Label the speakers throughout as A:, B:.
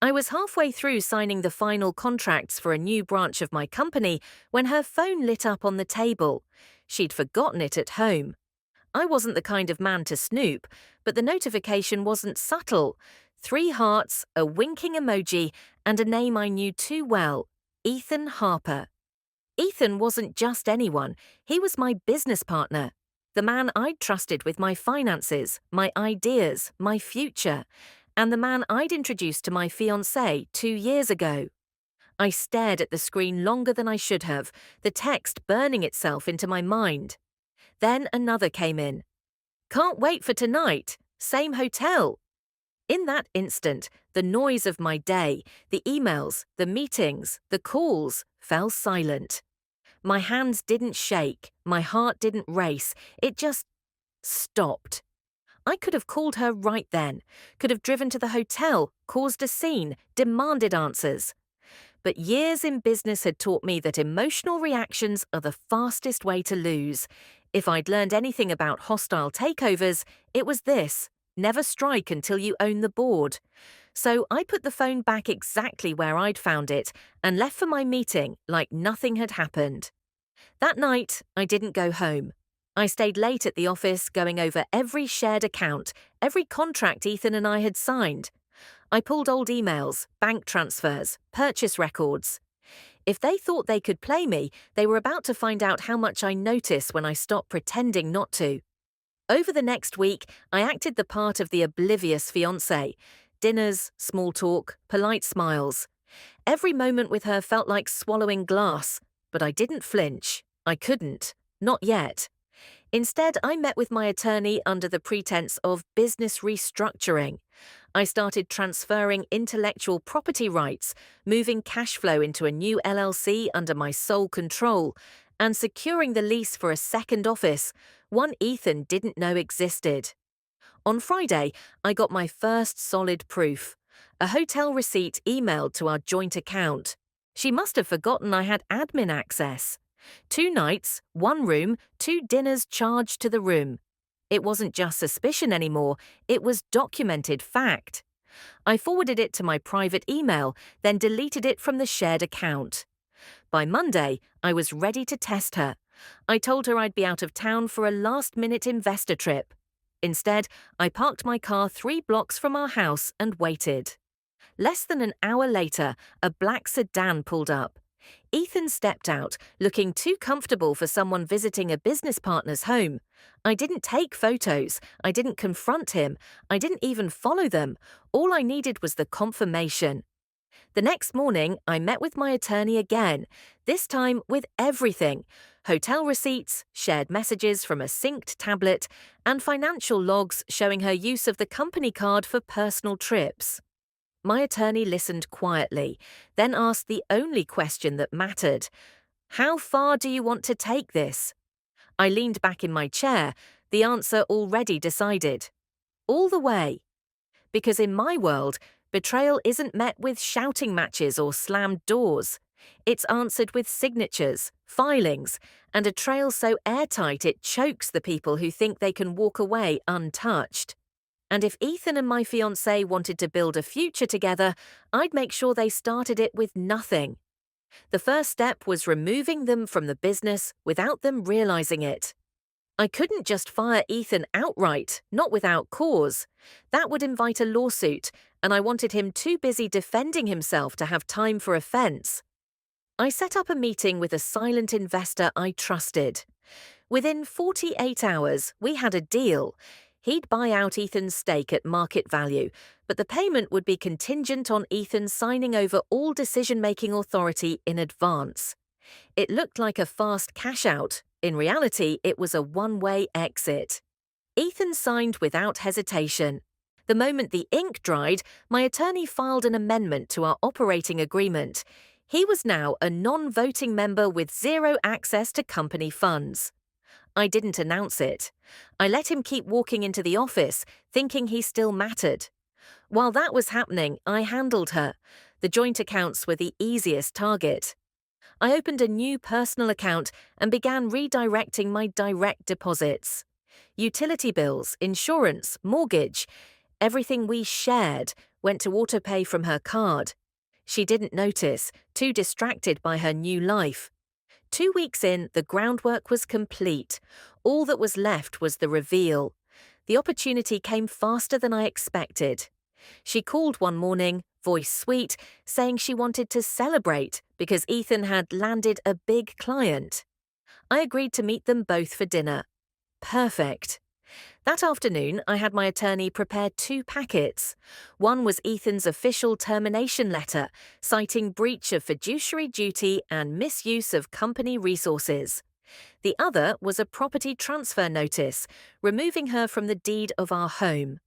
A: I was halfway through signing the final contracts for a new branch of my company when her phone lit up on the table. She'd forgotten it at home. I wasn't the kind of man to snoop, but the notification wasn't subtle. 3 hearts, a winking emoji, and a name I knew too well: Ethan Harper. Ethan wasn't just anyone, he was my business partner. The man I'd trusted with my finances, my ideas, my future, and the man I'd introduced to my fiancé 2 years ago. I stared at the screen longer than I should have, the text burning itself into my mind. Then another came in. Can't wait for tonight. Same hotel. In that instant, the noise of my day, the emails, the meetings, the calls, fell silent. My hands didn't shake, my heart didn't race, it just stopped. I could have called her right then, could have driven to the hotel, caused a scene, demanded answers. But years in business had taught me that emotional reactions are the fastest way to lose. If I'd learned anything about hostile takeovers, it was this: never strike until you own the board. So I put the phone back exactly where I'd found it and left for my meeting like nothing had happened. That night, I didn't go home. I stayed late at the office going over every shared account, every contract Ethan and I had signed. I pulled old emails, bank transfers, purchase records. If they thought they could play me, they were about to find out how much I notice when I stop pretending not to. Over the next week, I acted the part of the oblivious fiancé. Dinners, small talk, polite smiles. Every moment with her felt like swallowing glass, but I didn't flinch. I couldn't. Not yet. Instead, I met with my attorney under the pretense of business restructuring. I started transferring intellectual property rights, moving cash flow into a new LLC under my sole control, and securing the lease for a second office, one Ethan didn't know existed. On Friday, I got my first solid proof: a hotel receipt emailed to our joint account. She must have forgotten I had admin access. 2 nights, 1 room, 2 dinners charged to the room. It wasn't just suspicion anymore, it was documented fact. I forwarded it to my private email, then deleted it from the shared account. By Monday, I was ready to test her. I told her I'd be out of town for a last-minute investor trip. Instead, I parked my car 3 blocks from our house and waited. Less than an hour later, a black sedan pulled up. Ethan stepped out, looking too comfortable for someone visiting a business partner's home. I didn't take photos, I didn't confront him, I didn't even follow them. All I needed was the confirmation. The next morning, I met with my attorney again, this time with everything: hotel receipts, shared messages from a synced tablet, and financial logs showing her use of the company card for personal trips. My attorney listened quietly, then asked the only question that mattered: how far do you want to take this? I leaned back in my chair, the answer already decided. All the way. Because in my world, betrayal isn't met with shouting matches or slammed doors. It's answered with signatures, filings, and a trail so airtight it chokes the people who think they can walk away untouched. And if Ethan and my fiancé wanted to build a future together, I'd make sure they started it with nothing. The first step was removing them from the business without them realizing it. I couldn't just fire Ethan outright, not without cause. That would invite a lawsuit, and I wanted him too busy defending himself to have time for offense. I set up a meeting with a silent investor I trusted. Within 48 hours, we had a deal. He'd buy out Ethan's stake at market value, but the payment would be contingent on Ethan signing over all decision-making authority in advance. It looked like a fast cash-out. In reality, it was a one-way exit. Ethan signed without hesitation. The moment the ink dried, my attorney filed an amendment to our operating agreement. He was now a non-voting member with zero access to company funds. I didn't announce it. I let him keep walking into the office, thinking he still mattered. While that was happening, I handled her. The joint accounts were the easiest target. I opened a new personal account and began redirecting my direct deposits. Utility bills, insurance, mortgage. Everything we shared went to autopay from her card. She didn't notice, too distracted by her new life. 2 weeks in, the groundwork was complete. All that was left was the reveal. The opportunity came faster than I expected. She called one morning, voice sweet, saying she wanted to celebrate because Ethan had landed a big client. I agreed to meet them both for dinner. Perfect. That afternoon, I had my attorney prepare 2 packets. One was Ethan's official termination letter, citing breach of fiduciary duty and misuse of company resources. The other was a property transfer notice, removing her from the deed of our home.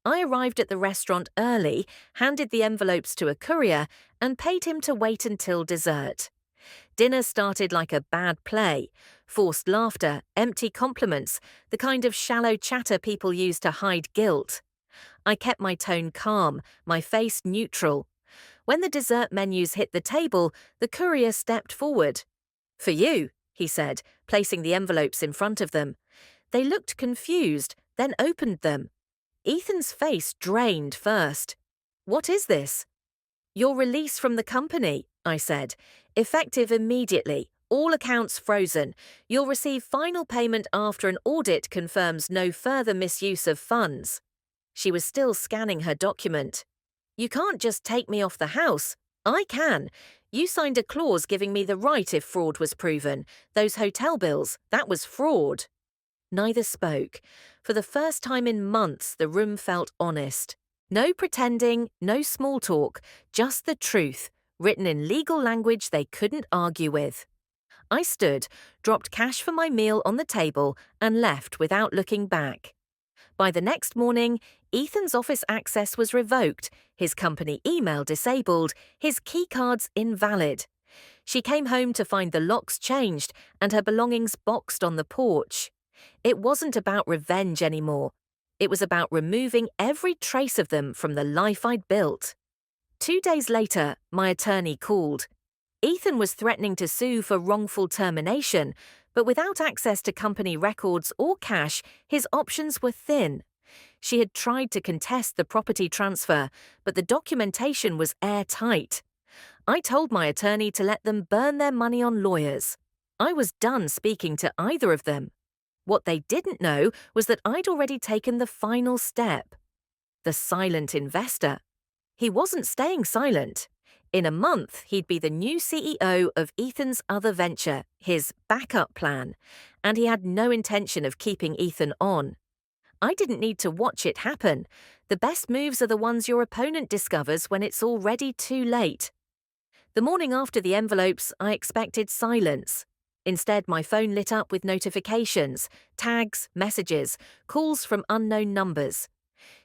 A: I arrived at the restaurant early, handed the envelopes to a courier, and paid him to wait until dessert. Dinner started like a bad play. Forced laughter, empty compliments, the kind of shallow chatter people use to hide guilt. I kept my tone calm, my face neutral. When the dessert menus hit the table, the courier stepped forward. "For you," he said, placing the envelopes in front of them. They looked confused, then opened them. Ethan's face drained first. "What is this?" "Your release from the company," I said. "Effective immediately. All accounts frozen. You'll receive final payment after an audit confirms no further misuse of funds." She was still scanning her document. "You can't just take me off the house. I can. You signed a clause giving me the right if fraud was proven. Those hotel bills, that was fraud." Neither spoke. For the first time in months, the room felt honest. No pretending, no small talk, just the truth, written in legal language they couldn't argue with. I stood, dropped cash for my meal on the table, and left without looking back. By the next morning, Ethan's office access was revoked, his company email disabled, his keycards invalid. She came home to find the locks changed and her belongings boxed on the porch. It wasn't about revenge anymore. It was about removing every trace of them from the life I'd built. 2 days later, my attorney called. Ethan was threatening to sue for wrongful termination, but without access to company records or cash, his options were thin. She had tried to contest the property transfer, but the documentation was airtight. I told my attorney to let them burn their money on lawyers. I was done speaking to either of them. What they didn't know was that I'd already taken the final step. The silent investor. He wasn't staying silent. In a month, he'd be the new CEO of Ethan's other venture, his backup plan, and he had no intention of keeping Ethan on. I didn't need to watch it happen. The best moves are the ones your opponent discovers when it's already too late. The morning after the envelopes, I expected silence. Instead, my phone lit up with notifications, tags, messages, calls from unknown numbers.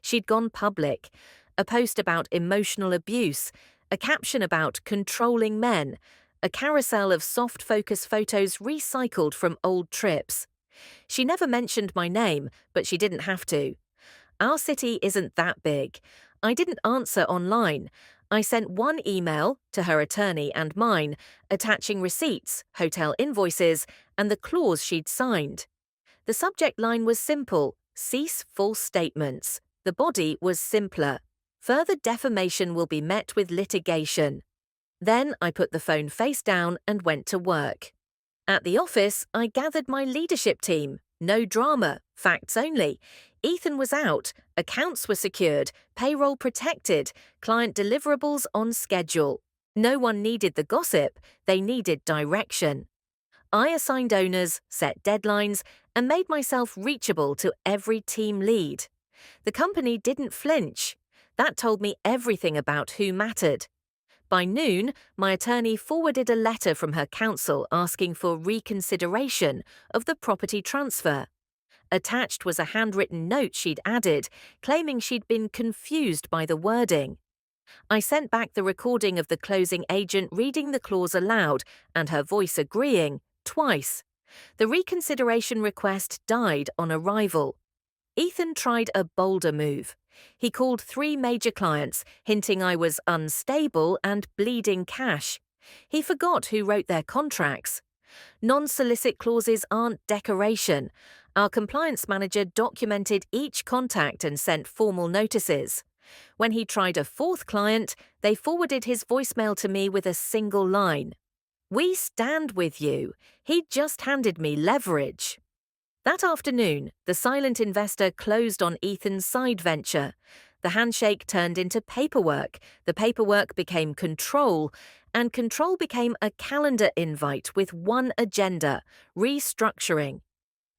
A: She'd gone public. A post about emotional abuse, a caption about controlling men, a carousel of soft focus photos recycled from old trips. She never mentioned my name, but she didn't have to. Our city isn't that big. I didn't answer online. I sent one email to her attorney and mine, attaching receipts, hotel invoices, and the clause she'd signed. The subject line was simple: cease false statements. The body was simpler: further defamation will be met with litigation. Then I put the phone face down and went to work. At the office, I gathered my leadership team. No drama, facts only. Ethan was out, accounts were secured, payroll protected, client deliverables on schedule. No one needed the gossip, they needed direction. I assigned owners, set deadlines, and made myself reachable to every team lead. The company didn't flinch. That told me everything about who mattered. By noon, my attorney forwarded a letter from her counsel asking for reconsideration of the property transfer. Attached was a handwritten note she'd added, claiming she'd been confused by the wording. I sent back the recording of the closing agent reading the clause aloud and her voice agreeing, twice. The reconsideration request died on arrival. Ethan tried a bolder move. He called 3 major clients, hinting I was unstable and bleeding cash. He forgot who wrote their contracts. Non-solicit clauses aren't decoration. Our compliance manager documented each contact and sent formal notices. When he tried a fourth client, they forwarded his voicemail to me with a single line. "We stand with you. He just handed me leverage." That afternoon, the silent investor closed on Ethan's side venture. The handshake turned into paperwork, the paperwork became control, and control became a calendar invite with one agenda: restructuring.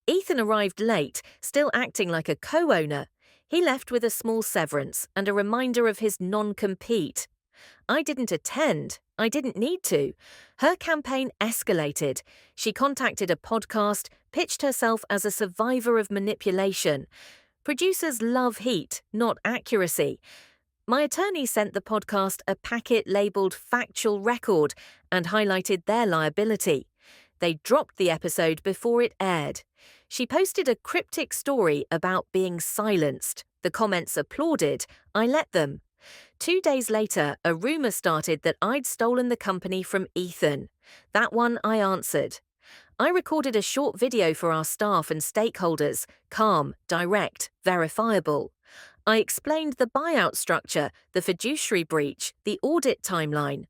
A: Ethan arrived late, still acting like a co-owner. He left with a small severance and a reminder of his non-compete. I didn't attend. I didn't need to. Her campaign escalated. She contacted a podcast, pitched herself as a survivor of manipulation. Producers love heat, not accuracy. My attorney sent the podcast a packet labeled factual record and highlighted their liability. They dropped the episode before it aired. She posted a cryptic story about being silenced. The comments applauded. I let them. 2 days later, a rumor started that I'd stolen the company from Ethan. That one I answered. I recorded a short video for our staff and stakeholders, calm, direct, verifiable. I explained the buyout structure, the fiduciary breach, the audit timeline.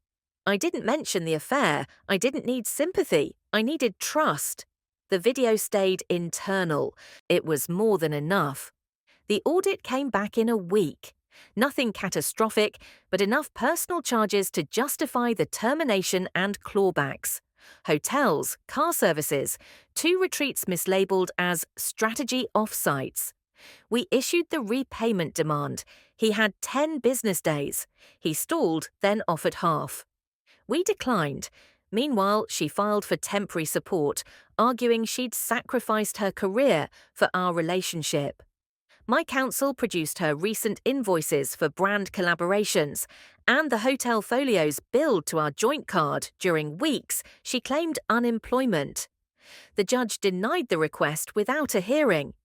A: I didn't mention the affair. I didn't need sympathy. I needed trust. The video stayed internal. It was more than enough. The audit came back in a week. Nothing catastrophic, but enough personal charges to justify the termination and clawbacks. Hotels, car services, 2 retreats mislabeled as strategy offsites. We issued the repayment demand. He had 10 business days. He stalled, then offered half. We declined. Meanwhile, she filed for temporary support, arguing she'd sacrificed her career for our relationship. My counsel produced her recent invoices for brand collaborations, and the hotel folios billed to our joint card during weeks she claimed unemployment. The judge denied the request without a hearing.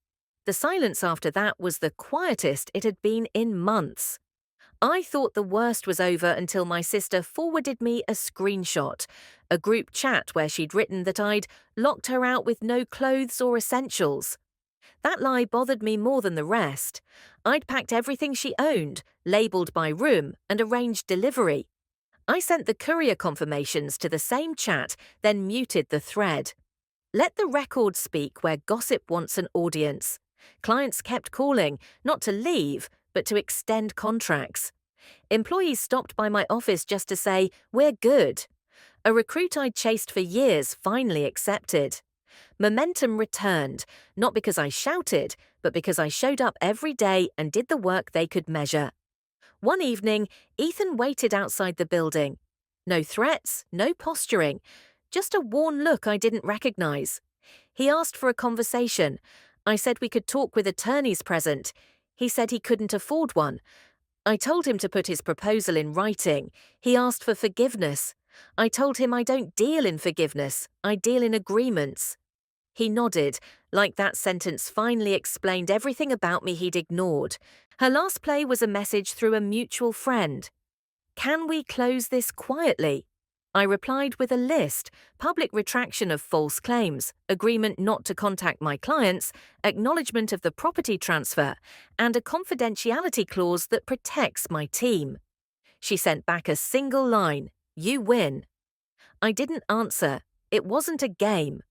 A: The silence after that was the quietest it had been in months. I thought the worst was over until my sister forwarded me a screenshot, a group chat where she'd written that I'd locked her out with no clothes or essentials. That lie bothered me more than the rest. I'd packed everything she owned, labelled by room, and arranged delivery. I sent the courier confirmations to the same chat, then muted the thread. Let the record speak where gossip wants an audience. Clients kept calling, not to leave, but to extend contracts. Employees stopped by my office just to say, "We're good." A recruit I'd chased for years finally accepted. Momentum returned, not because I shouted, but because I showed up every day and did the work they could measure. One evening, Ethan waited outside the building. No threats, no posturing, just a worn look I didn't recognize. He asked for a conversation. I said we could talk with attorneys present. He said he couldn't afford one. I told him to put his proposal in writing. He asked for forgiveness. I told him I don't deal in forgiveness, I deal in agreements. He nodded, like that sentence finally explained everything about me he'd ignored. Her last play was a message through a mutual friend. "Can we close this quietly?" I replied with a list: public retraction of false claims, agreement not to contact my clients, acknowledgement of the property transfer, and a confidentiality clause that protects my team. She sent back a single line: "You win." I didn't answer. It wasn't a game.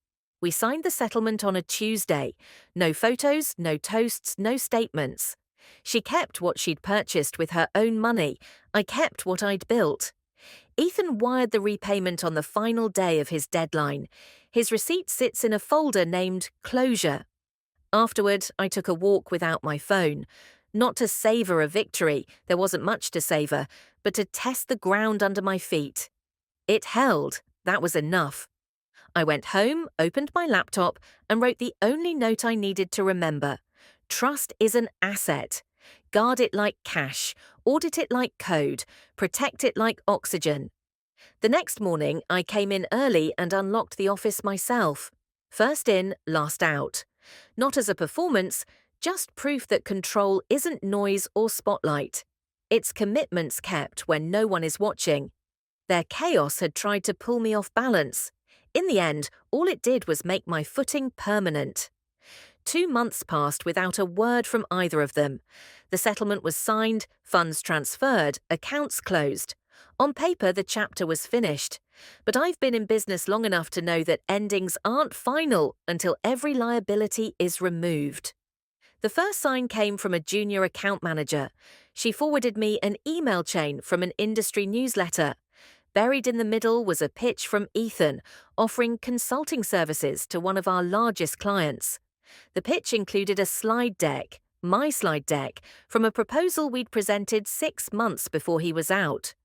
A: We signed the settlement on a Tuesday. No photos, no toasts, no statements. She kept what she'd purchased with her own money. I kept what I'd built. Ethan wired the repayment on the final day of his deadline. His receipt sits in a folder named Closure. Afterward, I took a walk without my phone. Not to savor a victory, there wasn't much to savor, but to test the ground under my feet. It held. That was enough. I went home, opened my laptop, and wrote the only note I needed to remember. Trust is an asset. Guard it like cash, audit it like code, protect it like oxygen. The next morning, I came in early and unlocked the office myself. First in, last out. Not as a performance, just proof that control isn't noise or spotlight. It's commitments kept when no one is watching. Their chaos had tried to pull me off balance. In the end, all it did was make my footing permanent. 2 months passed without a word from either of them. The settlement was signed, funds transferred, accounts closed. On paper, the chapter was finished. But I've been in business long enough to know that endings aren't final until every liability is removed. The first sign came from a junior account manager. She forwarded me an email chain from an industry newsletter. Buried in the middle was a pitch from Ethan, offering consulting services to one of our largest clients. The pitch included a slide deck, my slide deck, from a proposal we'd presented 6 months before he was out.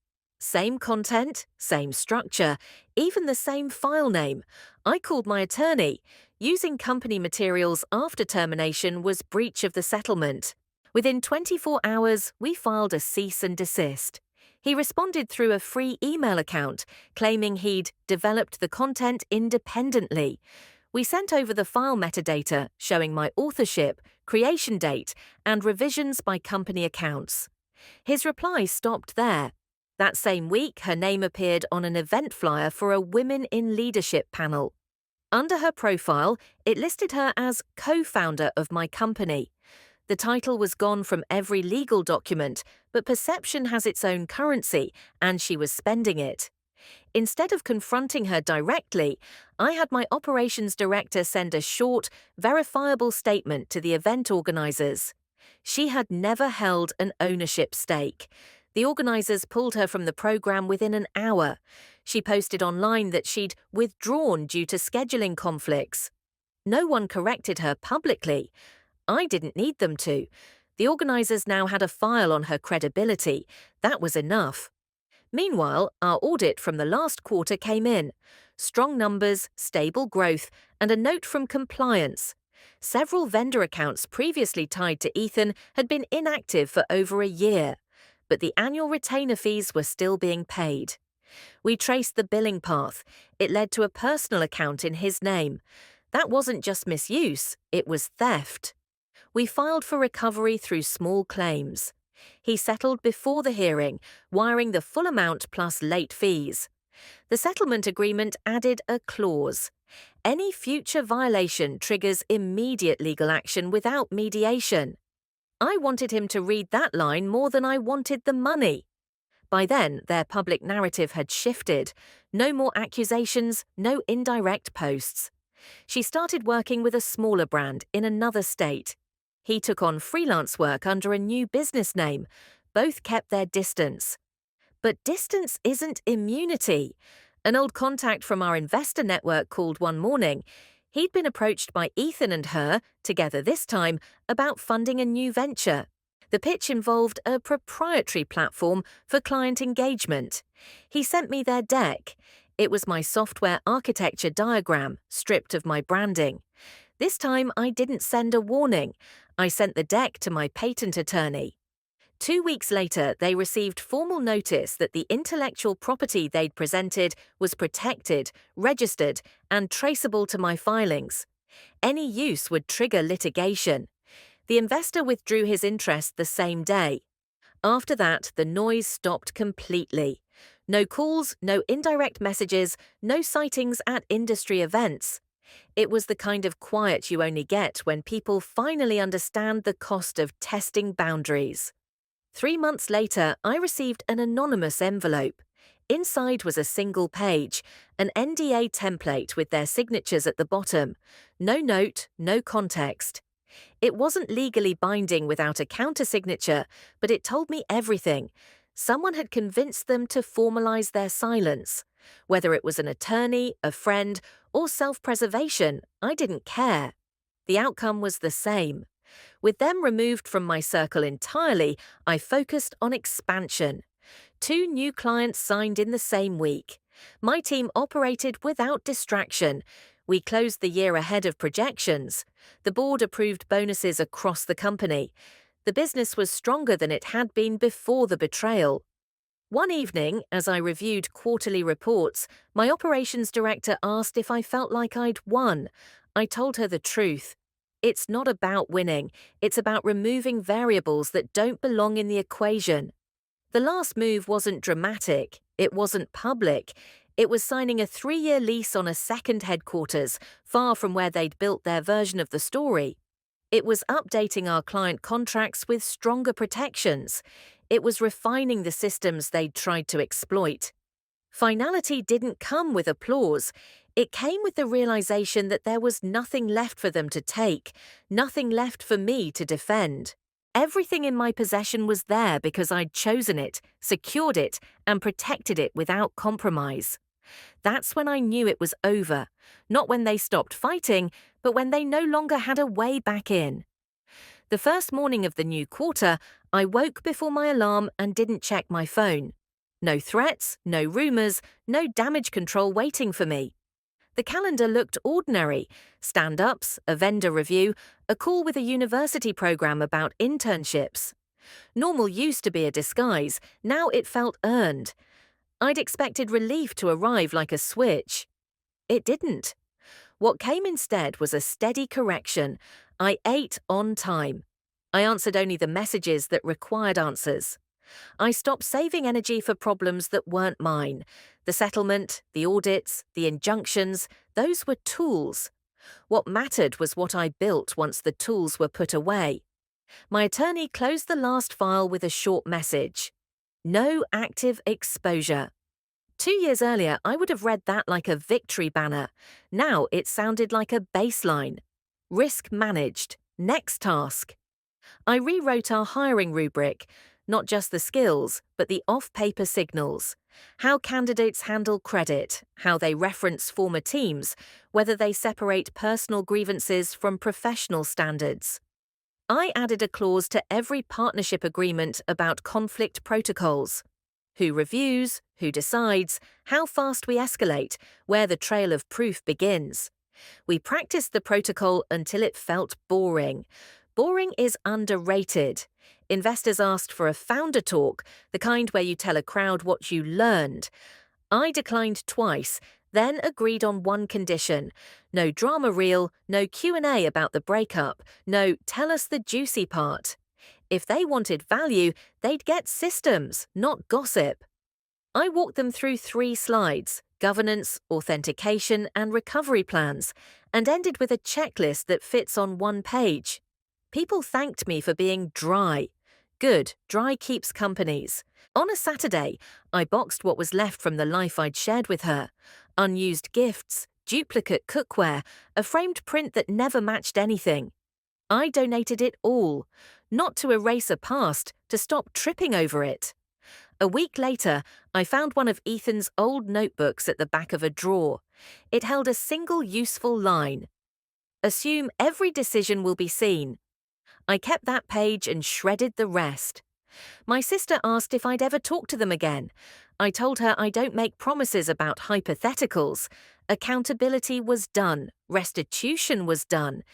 A: Same content, same structure, even the same file name. I called my attorney. Using company materials after termination was breach of the settlement. Within 24 hours, we filed a cease and desist. He responded through a free email account, claiming he'd developed the content independently. We sent over the file metadata showing my authorship, creation date, and revisions by company accounts. His reply stopped there. That same week, her name appeared on an event flyer for a Women in Leadership panel. Under her profile, it listed her as co-founder of my company. The title was gone from every legal document, but perception has its own currency, and she was spending it. Instead of confronting her directly, I had my operations director send a short, verifiable statement to the event organizers. She had never held an ownership stake. The organizers pulled her from the program within an hour. She posted online that she'd withdrawn due to scheduling conflicts. No one corrected her publicly. I didn't need them to. The organizers now had a file on her credibility. That was enough. Meanwhile, our audit from the last quarter came in. Strong numbers, stable growth, and a note from compliance. Several vendor accounts previously tied to Ethan had been inactive for over a year, but the annual retainer fees were still being paid. We traced the billing path. It led to a personal account in his name. That wasn't just misuse, it was theft. We filed for recovery through small claims. He settled before the hearing, wiring the full amount plus late fees. The settlement agreement added a clause. Any future violation triggers immediate legal action without mediation. I wanted him to read that line more than I wanted the money. By then, their public narrative had shifted. No more accusations, no indirect posts. She started working with a smaller brand in another state. He took on freelance work under a new business name. Both kept their distance. But distance isn't immunity. An old contact from our investor network called one morning. He'd been approached by Ethan and her, together this time, about funding a new venture. The pitch involved a proprietary platform for client engagement. He sent me their deck. It was my software architecture diagram, stripped of my branding. This time I didn't send a warning. I sent the deck to my patent attorney. 2 weeks later, they received formal notice that the intellectual property they'd presented was protected, registered, and traceable to my filings. Any use would trigger litigation. The investor withdrew his interest the same day. After that, the noise stopped completely. No calls, no indirect messages, no sightings at industry events. It was the kind of quiet you only get when people finally understand the cost of testing boundaries. 3 months later, I received an anonymous envelope. Inside was a single page, an NDA template with their signatures at the bottom. No note, no context. It wasn't legally binding without a countersignature, but it told me everything. Someone had convinced them to formalize their silence. Whether it was an attorney, a friend, or self-preservation, I didn't care. The outcome was the same. With them removed from my circle entirely, I focused on expansion. 2 new clients signed in the same week. My team operated without distraction. We closed the year ahead of projections. The board approved bonuses across the company. The business was stronger than it had been before the betrayal. One evening, as I reviewed quarterly reports, my operations director asked if I felt like I'd won. I told her the truth. It's not about winning, it's about removing variables that don't belong in the equation. The last move wasn't dramatic, it wasn't public. It was signing a 3-year lease on a second headquarters, far from where they'd built their version of the story. It was updating our client contracts with stronger protections. It was refining the systems they'd tried to exploit. Finality didn't come with applause. It came with the realization that there was nothing left for them to take, nothing left for me to defend. Everything in my possession was there because I'd chosen it, secured it, and protected it without compromise. That's when I knew it was over, not when they stopped fighting, but when they no longer had a way back in. The first morning of the new quarter, I woke before my alarm and didn't check my phone. No threats, no rumors, no damage control waiting for me. The calendar looked ordinary: stand-ups, a vendor review, a call with a university program about internships. Normal used to be a disguise, now it felt earned. I'd expected relief to arrive like a switch. It didn't. What came instead was a steady correction. I ate on time. I answered only the messages that required answers. I stopped saving energy for problems that weren't mine. The settlement, the audits, the injunctions, those were tools. What mattered was what I built once the tools were put away. My attorney closed the last file with a short message: no active exposure. 2 years earlier, I would have read that like a victory banner. Now it sounded like a baseline. Risk managed. Next task. I rewrote our hiring rubric, not just the skills, but the off-paper signals. How candidates handle credit, how they reference former teams, whether they separate personal grievances from professional standards. I added a clause to every partnership agreement about conflict protocols. Who reviews, who decides, how fast we escalate, where the trail of proof begins. We practiced the protocol until it felt boring. Boring is underrated. Investors asked for a founder talk, the kind where you tell a crowd what you learned. I declined twice, then agreed on one condition: no drama reel, no Q&A about the breakup, no tell us the juicy part. If they wanted value, they'd get systems, not gossip. I walked them through 3 slides: governance, authentication, and recovery plans, and ended with a checklist that fits on one page. People thanked me for being dry. Good, dry keeps companies. On a Saturday, I boxed what was left from the life I'd shared with her: unused gifts, duplicate cookware, a framed print that never matched anything. I donated it all, not to erase a past, to stop tripping over it. A week later, I found one of Ethan's old notebooks at the back of a drawer. It held a single useful line: assume every decision will be seen. I kept that page and shredded the rest. My sister asked if I'd ever talk to them again. I told her I don't make promises about hypotheticals. Accountability was done. Restitution was done.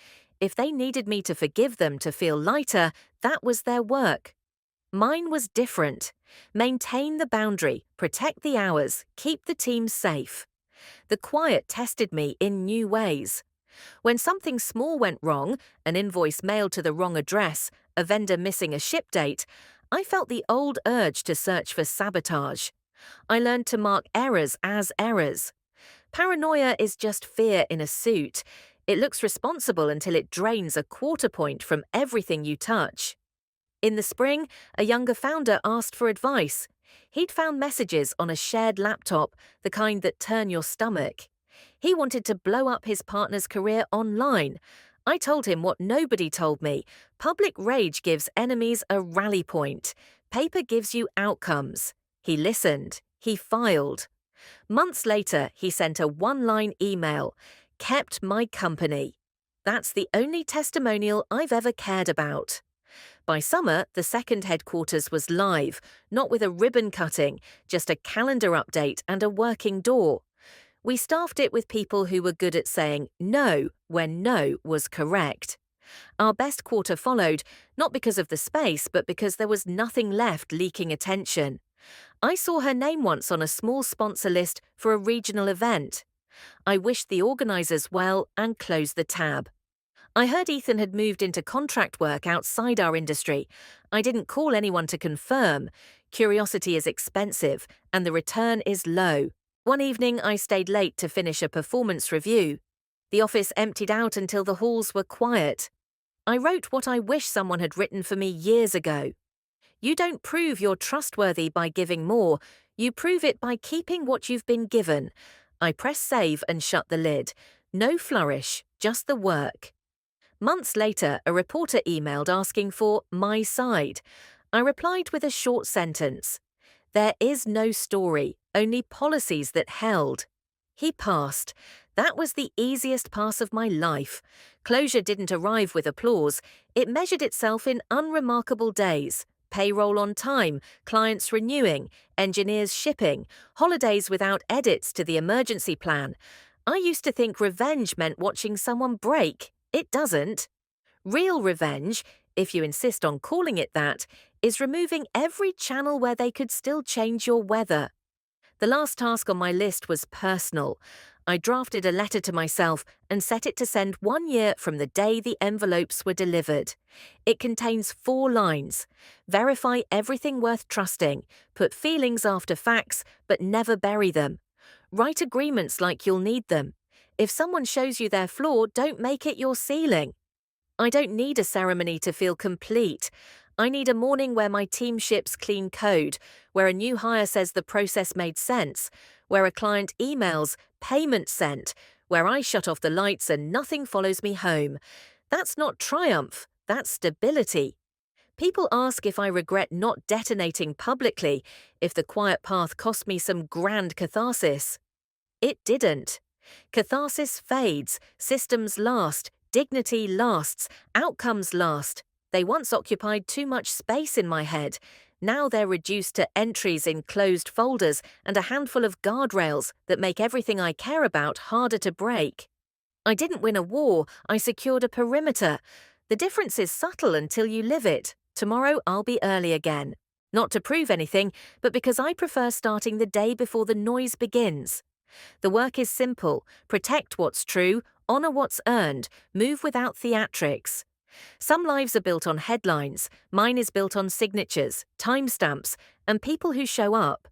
A: If they needed me to forgive them to feel lighter, that was their work. Mine was different. Maintain the boundary, protect the hours, keep the team safe. The quiet tested me in new ways. When something small went wrong, an invoice mailed to the wrong address, a vendor missing a ship date, I felt the old urge to search for sabotage. I learned to mark errors as errors. Paranoia is just fear in a suit. It looks responsible until it drains a quarter point from everything you touch. In the spring, a younger founder asked for advice. He'd found messages on a shared laptop, the kind that turn your stomach. He wanted to blow up his partner's career online. I told him what nobody told me: public rage gives enemies a rally point. Paper gives you outcomes. He listened. He filed. Months later, he sent a one-line email: kept my company. That's the only testimonial I've ever cared about. By summer, the second headquarters was live, not with a ribbon cutting, just a calendar update and a working door. We staffed it with people who were good at saying no when no was correct. Our best quarter followed, not because of the space, but because there was nothing left leaking attention. I saw her name once on a small sponsor list for a regional event. I wished the organizers well and closed the tab. I heard Ethan had moved into contract work outside our industry. I didn't call anyone to confirm. Curiosity is expensive, and the return is low. One evening, I stayed late to finish a performance review. The office emptied out until the halls were quiet. I wrote what I wish someone had written for me years ago. You don't prove you're trustworthy by giving more, you prove it by keeping what you've been given. I press save and shut the lid. No flourish, just the work. Months later, a reporter emailed asking for my side. I replied with a short sentence. There is no story, only policies that held. He passed. That was the easiest pass of my life. Closure didn't arrive with applause. It measured itself in unremarkable days. Payroll on time, clients renewing, engineers shipping, holidays without edits to the emergency plan. I used to think revenge meant watching someone break. It doesn't. Real revenge, if you insist on calling it that, is removing every channel where they could still change your weather. The last task on my list was personal. I drafted a letter to myself and set it to send 1 year from the day the envelopes were delivered. It contains 4 lines. Verify everything worth trusting. Put feelings after facts, but never bury them. Write agreements like you'll need them. If someone shows you their flaw, don't make it your ceiling. I don't need a ceremony to feel complete. I need a morning where my team ships clean code, where a new hire says the process made sense, where a client emails, payment sent, where I shut off the lights and nothing follows me home. That's not triumph, that's stability. People ask if I regret not detonating publicly, if the quiet path cost me some grand catharsis. It didn't. Catharsis fades, systems last, dignity lasts, outcomes last. They once occupied too much space in my head. Now they're reduced to entries in closed folders and a handful of guardrails that make everything I care about harder to break. I didn't win a war, I secured a perimeter. The difference is subtle until you live it. Tomorrow I'll be early again. Not to prove anything, but because I prefer starting the day before the noise begins. The work is simple. Protect what's true, honor what's earned, move without theatrics. Some lives are built on headlines, mine is built on signatures, timestamps, and people who show up.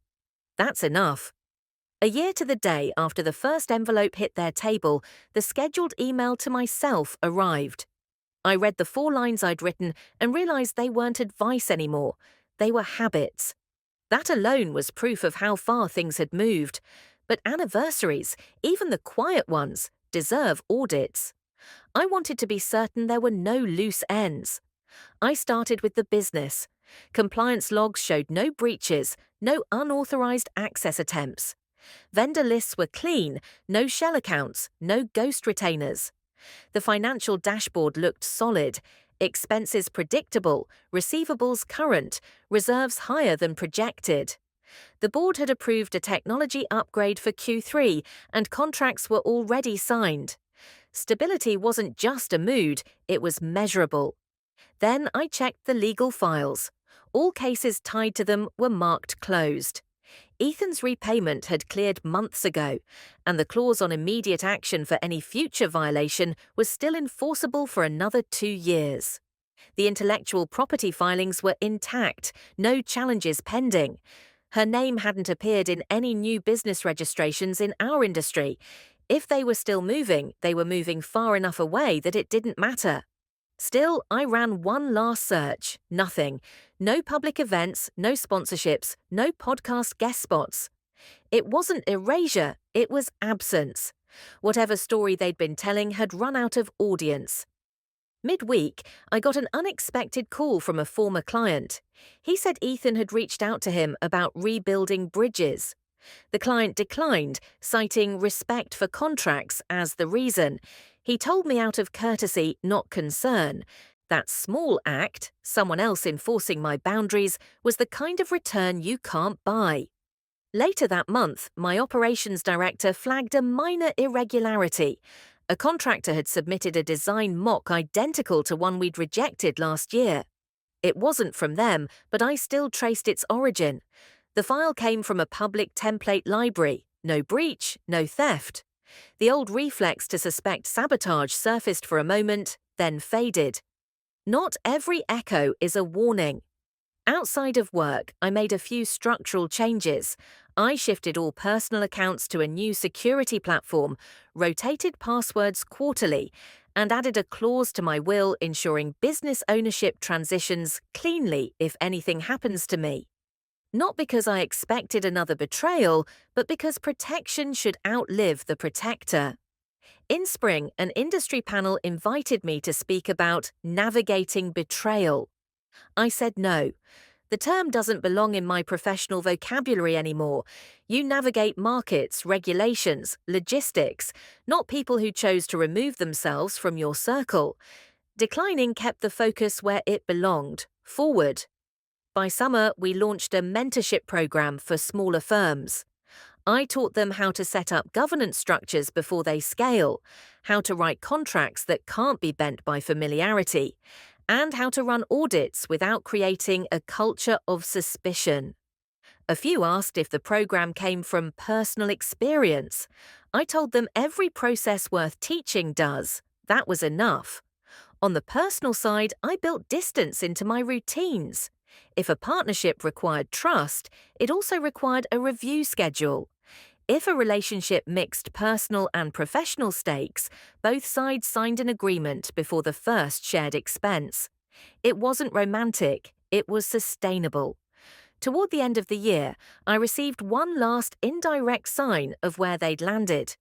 A: That's enough. A year to the day after the first envelope hit their table, the scheduled email to myself arrived. I read the 4 lines I'd written and realized they weren't advice anymore. They were habits. That alone was proof of how far things had moved. But anniversaries, even the quiet ones, deserve audits. I wanted to be certain there were no loose ends. I started with the business. Compliance logs showed no breaches, no unauthorized access attempts. Vendor lists were clean, no shell accounts, no ghost retainers. The financial dashboard looked solid, expenses predictable, receivables current, reserves higher than projected. The board had approved a technology upgrade for Q3 and contracts were already signed. Stability wasn't just a mood, it was measurable. Then I checked the legal files. All cases tied to them were marked closed. Ethan's repayment had cleared months ago, and the clause on immediate action for any future violation was still enforceable for another 2 years. The intellectual property filings were intact, no challenges pending. Her name hadn't appeared in any new business registrations in our industry. If they were still moving, they were moving far enough away that it didn't matter. Still, I ran one last search. Nothing. No public events, no sponsorships, no podcast guest spots. It wasn't erasure, it was absence. Whatever story they'd been telling had run out of audience. Midweek, I got an unexpected call from a former client. He said Ethan had reached out to him about rebuilding bridges. The client declined, citing respect for contracts as the reason. He told me out of courtesy, not concern. That small act, someone else enforcing my boundaries, was the kind of return you can't buy. Later that month, my operations director flagged a minor irregularity. A contractor had submitted a design mock identical to one we'd rejected last year. It wasn't from them, but I still traced its origin. The file came from a public template library. No breach, no theft. The old reflex to suspect sabotage surfaced for a moment, then faded. Not every echo is a warning. Outside of work, I made a few structural changes. I shifted all personal accounts to a new security platform, rotated passwords quarterly, and added a clause to my will ensuring business ownership transitions cleanly if anything happens to me. Not because I expected another betrayal, but because protection should outlive the protector. In spring, an industry panel invited me to speak about navigating betrayal. I said no. The term doesn't belong in my professional vocabulary anymore. You navigate markets, regulations, logistics, not people who chose to remove themselves from your circle. Declining kept the focus where it belonged, forward. By summer, we launched a mentorship program for smaller firms. I taught them how to set up governance structures before they scale, how to write contracts that can't be bent by familiarity, and how to run audits without creating a culture of suspicion. A few asked if the program came from personal experience. I told them every process worth teaching does. That was enough. On the personal side, I built distance into my routines. If a partnership required trust, it also required a review schedule. If a relationship mixed personal and professional stakes, both sides signed an agreement before the first shared expense. It wasn't romantic, it was sustainable. Toward the end of the year, I received one last indirect sign of where they'd landed.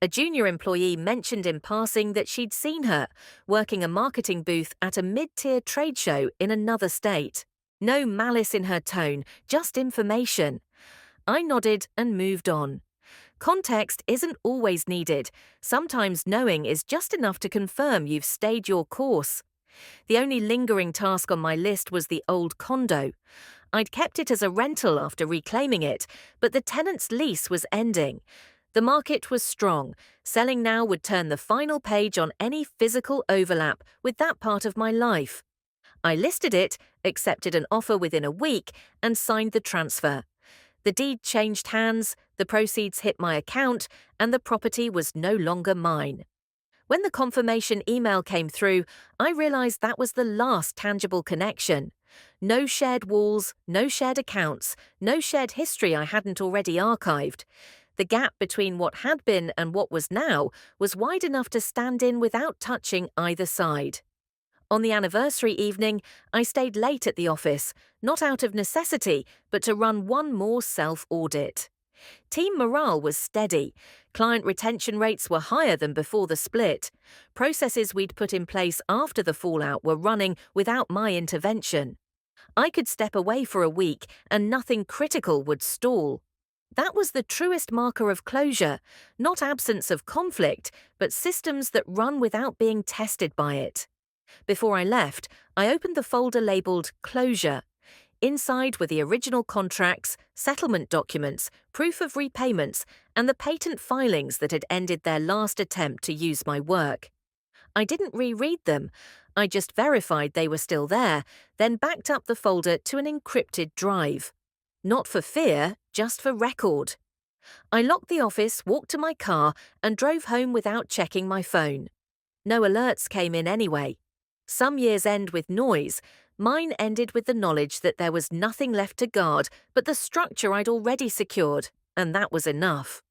A: A junior employee mentioned in passing that she'd seen her working a marketing booth at a mid-tier trade show in another state. No malice in her tone, just information. I nodded and moved on. Context isn't always needed. Sometimes knowing is just enough to confirm you've stayed your course. The only lingering task on my list was the old condo. I'd kept it as a rental after reclaiming it, but the tenant's lease was ending. The market was strong. Selling now would turn the final page on any physical overlap with that part of my life. I listed it, accepted an offer within a week, and signed the transfer. The deed changed hands, the proceeds hit my account, and the property was no longer mine. When the confirmation email came through, I realized that was the last tangible connection. No shared walls, no shared accounts, no shared history I hadn't already archived. The gap between what had been and what was now was wide enough to stand in without touching either side. On the anniversary evening, I stayed late at the office, not out of necessity, but to run one more self-audit. Team morale was steady. Client retention rates were higher than before the split. Processes we'd put in place after the fallout were running without my intervention. I could step away for a week and nothing critical would stall. That was the truest marker of closure, not absence of conflict, but systems that run without being tested by it. Before I left, I opened the folder labeled Closure. Inside were the original contracts, settlement documents, proof of repayments, and the patent filings that had ended their last attempt to use my work. I didn't reread them. I just verified they were still there, then backed up the folder to an encrypted drive. Not for fear, just for record. I locked the office, walked to my car, and drove home without checking my phone. No alerts came in anyway. Some years end with noise. Mine ended with the knowledge that there was nothing left to guard but the structure I'd already secured, and that was enough.